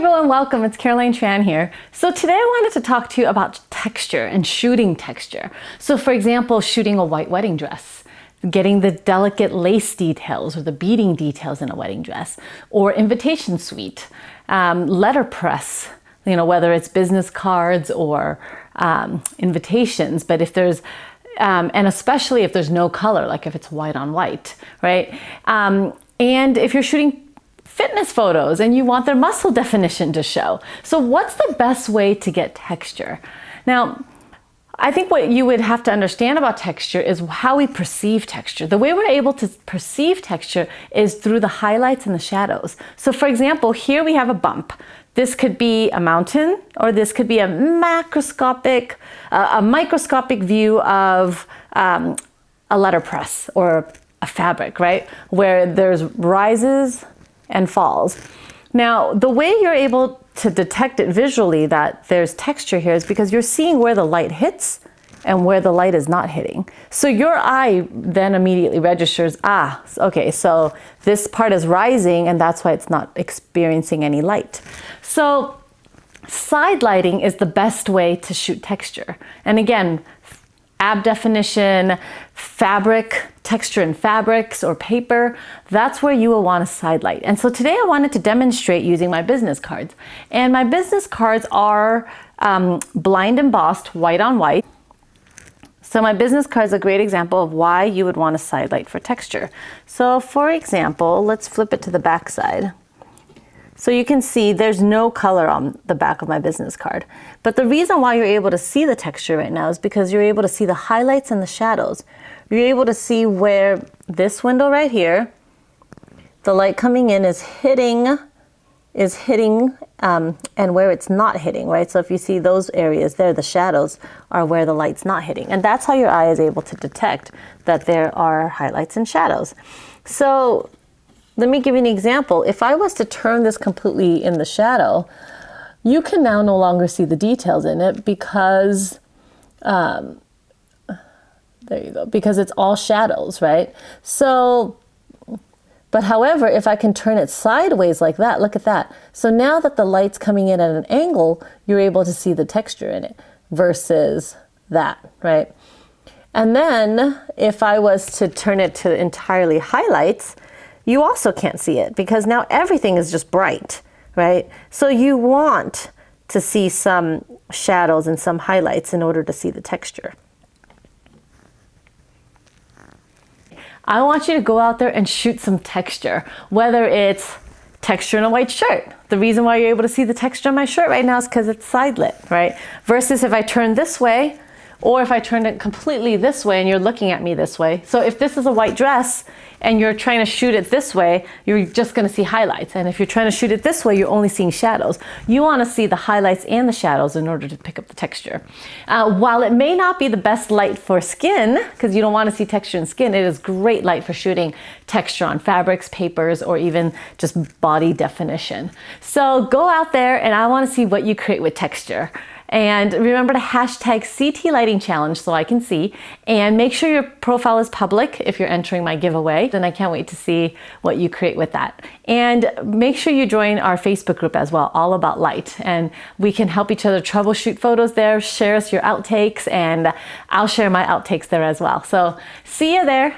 everyone, welcome. It's Caroline Tran here. So today I wanted to talk to you about texture and shooting texture. So for example, shooting a white wedding dress, getting the delicate lace details or the beading details in a wedding dress, or invitation suite, letterpress, whether it's business cards or invitations, but if there's and especially if there's no color, like if it's white on white, right? And if you're shooting fitness photos and you want their muscle definition to show. So what's the best way to get texture? Now, I think what you would have to understand about texture is how we perceive texture. The way we're able to perceive texture is through the highlights and the shadows. So for example, here we have a bump. This could be a mountain, or this could be a microscopic view of a letterpress or a fabric, right? Where there's rises and falls. Now, the way you're able to detect it visually that there's texture here is because you're seeing where the light hits and where the light is not hitting. So your eye then immediately registers, okay, so this part is rising and that's why it's not experiencing any light. So side lighting is the best way to shoot texture. And again, ab definition, fabric, texture in fabrics or paper, that's where you will want a side light. And so today I wanted to demonstrate using my business cards. And my business cards are blind embossed white on white. So my business card is a great example of why you would want a side light for texture. So for example, let's flip it to the back side. So you can see there's no color on the back of my business card. But the reason why you're able to see the texture right now is because you're able to see the highlights and the shadows. You're able to see where this window right here, the light coming in is hitting and where it's not hitting, right? So if you see those areas there, the shadows are where the light's not hitting. And that's how your eye is able to detect that there are highlights and shadows. So let me give you an example. If I was to turn this completely in the shadow, you can now no longer see the details in it because, there you go, because it's all shadows, right? So, but however, if I can turn it sideways like that, look at that. So now that the light's coming in at an angle, you're able to see the texture in it versus that, right? And then if I was to turn it to entirely highlights, you also can't see it because now everything is just bright, right? So you want to see some shadows and some highlights in order to see the texture. I want you to go out there and shoot some texture, whether it's texture in a white shirt. The reason why you're able to see the texture on my shirt right now is because it's side lit, right? Versus if I turn this way, or if I turn it completely this way and you're looking at me this way. So if this is a white dress and you're trying to shoot it this way, you're just gonna see highlights. And if you're trying to shoot it this way, you're only seeing shadows. You wanna see the highlights and the shadows in order to pick up the texture. While it may not be the best light for skin, because you don't wanna see texture in skin, it is great light for shooting texture on fabrics, papers, or even just body definition. So go out there and I wanna see what you create with texture. And remember to hashtag CT Lighting Challenge so I can see. And make sure your profile is public if you're entering my giveaway. Then I can't wait to see what you create with that. And make sure you join our Facebook group as well, All About Light. And we can help each other troubleshoot photos there, share us your outtakes, and I'll share my outtakes there as well. So see you there.